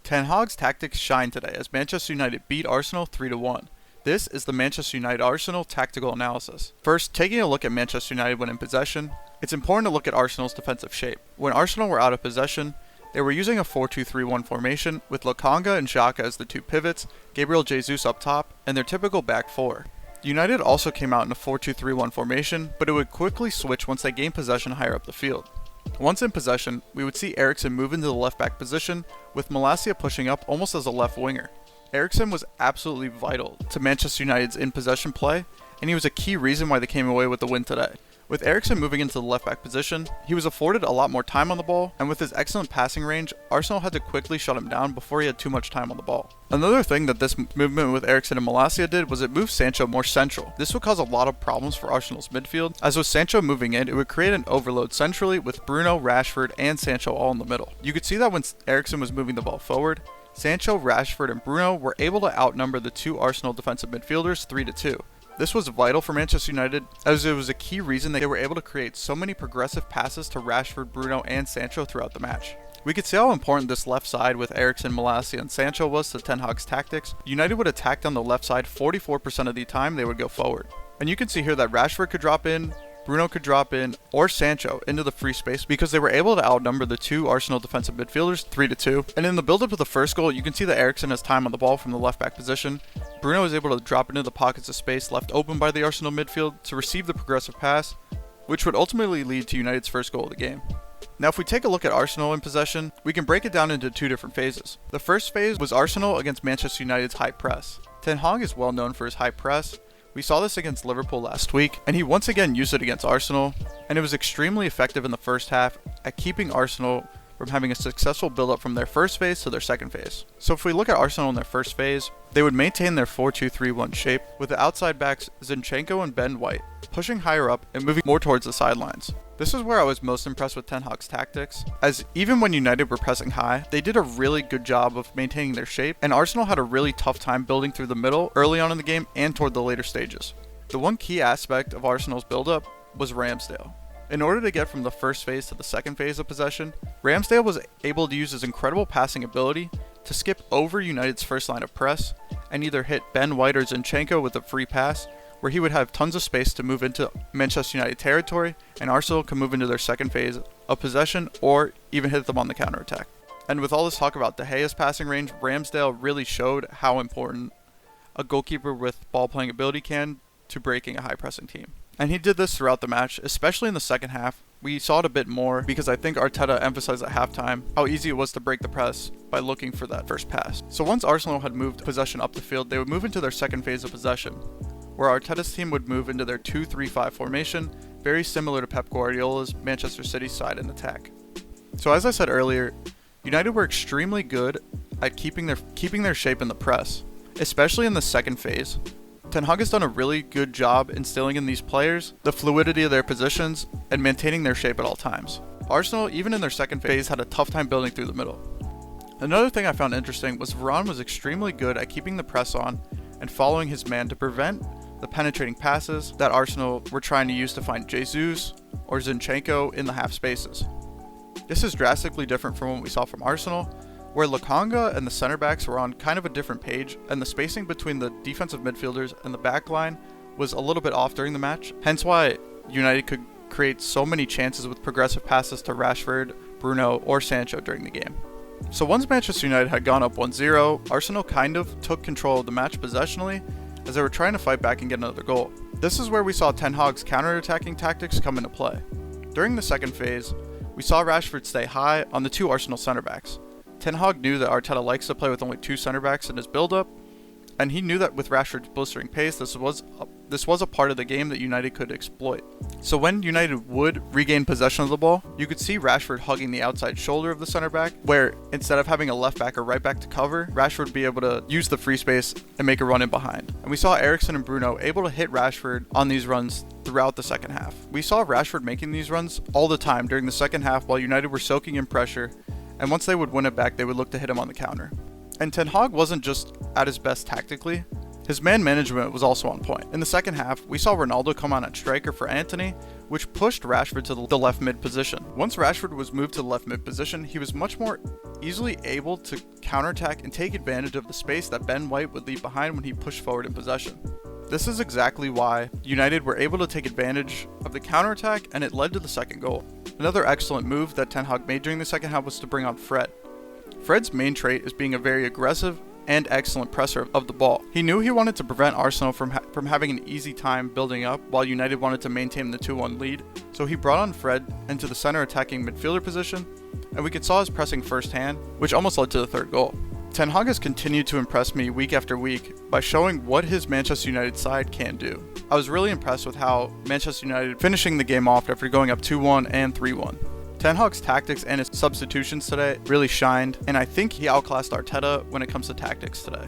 Ten Hag's tactics shine today as Manchester United beat Arsenal 3-1. This is the Manchester United Arsenal tactical analysis. First, taking a look at Manchester United when in possession, it's important to look at Arsenal's defensive shape. When Arsenal were out of possession, they were using a 4-2-3-1 formation with Lokonga and Xhaka as the two pivots, Gabriel Jesus up top, and their typical back four. United also came out in a 4-2-3-1 formation, but it would quickly switch once they gained possession higher up the field. Once in possession, we would see Eriksen move into the left back position, with Malacia pushing up almost as a left winger. Eriksen was absolutely vital to Manchester United's in-possession play, and he was a key reason why they came away with the win today. With Eriksen moving into the left back position, he was afforded a lot more time on the ball, and with his excellent passing range, Arsenal had to quickly shut him down before he had too much time on the ball. Another thing that this movement with Eriksen and Malacia did was it moved Sancho more central. This would cause a lot of problems for Arsenal's midfield, as with Sancho moving in, it would create an overload centrally with Bruno, Rashford, and Sancho all in the middle. You could see that when Eriksen was moving the ball forward, Sancho, Rashford, and Bruno were able to outnumber the two Arsenal defensive midfielders 3-2. This was vital for Manchester United, as it was a key reason they were able to create so many progressive passes to Rashford, Bruno, and Sancho throughout the match. We could see how important this left side with Eriksen, Malacia, and Sancho was to Ten Hag's tactics. United would attack down the left side 44% of the time they would go forward. And you can see here that Rashford could drop in, Bruno could drop in, or Sancho into the free space because they were able to outnumber the two Arsenal defensive midfielders 3-2. And in the build-up to the first goal, you can see that Eriksen has time on the ball from the left back position. Bruno is able to drop into the pockets of space left open by the Arsenal midfield to receive the progressive pass, which would ultimately lead to United's first goal of the game. Now if we take a look at Arsenal in possession, we can break it down into two different phases. The first phase was Arsenal against Manchester United's high press. Ten Hag is well known for his high press. We saw this against Liverpool last week, and he once again used it against Arsenal, and it was extremely effective in the first half at keeping Arsenal from having a successful build-up from their first phase to their second phase. So if we look at Arsenal in their first phase, they would maintain their 4-2-3-1 shape, with the outside backs Zinchenko and Ben White pushing higher up and moving more towards the sidelines. This is where I was most impressed with Ten Hag's tactics, as even when United were pressing high, they did a really good job of maintaining their shape, and Arsenal had a really tough time building through the middle early on in the game and toward the later stages. The one key aspect of Arsenal's build-up was Ramsdale. In order to get from the first phase to the second phase of possession, Ramsdale was able to use his incredible passing ability to skip over United's first line of press and either hit Ben White or Zinchenko with a free pass, where he would have tons of space to move into Manchester United territory, and Arsenal can move into their second phase of possession or even hit them on the counterattack. And with all this talk about De Gea's passing range, Ramsdale really showed how important a goalkeeper with ball playing ability can to breaking a high pressing team. And he did this throughout the match, especially in the second half. We saw it a bit more because I think Arteta emphasized at halftime how easy it was to break the press by looking for that first pass. So once Arsenal had moved possession up the field, they would move into their second phase of possession, where Arteta's team would move into their 2-3-5 formation, very similar to Pep Guardiola's Manchester City side in attack. So as I said earlier, United were extremely good at keeping their shape in the press, especially in the second phase. Ten Hag has done a really good job instilling in these players the fluidity of their positions and maintaining their shape at all times. Arsenal, even in their second phase, had a tough time building through the middle. Another thing I found interesting was Varane was extremely good at keeping the press on and following his man to prevent the penetrating passes that Arsenal were trying to use to find Jesus or Zinchenko in the half spaces. This is drastically different from what we saw from Arsenal, where Lokonga and the center backs were on kind of a different page, and the spacing between the defensive midfielders and the back line was a little bit off during the match, hence why United could create so many chances with progressive passes to Rashford, Bruno, or Sancho during the game. So once Manchester United had gone up 1-0, Arsenal kind of took control of the match possessionally as they were trying to fight back and get another goal. This is where we saw Ten Hag's counter-attacking tactics come into play. During the second phase, we saw Rashford stay high on the two Arsenal center backs. Ten Hag knew that Arteta likes to play with only two center backs in his build-up, and he knew that with Rashford's blistering pace, this was a part of the game that United could exploit. So when United would regain possession of the ball, you could see Rashford hugging the outside shoulder of the center back, where instead of having a left back or right back to cover, Rashford would be able to use the free space and make a run in behind. And we saw Eriksen and Bruno able to hit Rashford on these runs throughout the second half. We saw Rashford making these runs all the time during the second half while United were soaking in pressure, and once they would win it back, they would look to hit him on the counter. And Ten Hag wasn't just at his best tactically, his man management was also on point. In the second half, we saw Ronaldo come on at striker for Antony, which pushed Rashford to the left mid position. Once Rashford was moved to the left mid position, he was much more easily able to counterattack and take advantage of the space that Ben White would leave behind when he pushed forward in possession. This is exactly why United were able to take advantage of the counterattack, and it led to the second goal. Another excellent move that Ten Hag made during the second half was to bring on Fred. Fred's main trait is being a very aggressive and excellent presser of the ball. He knew he wanted to prevent Arsenal from having an easy time building up, while United wanted to maintain the 2-1 lead, so he brought on Fred into the center attacking midfielder position, and we saw his pressing firsthand, which almost led to the third goal. Ten Hag has continued to impress me week after week by showing what his Manchester United side can do. I was really impressed with how Manchester United finishing the game off after going up 2-1 and 3-1. Ten Hag's tactics and his substitutions today really shined, and I think he outclassed Arteta when it comes to tactics today.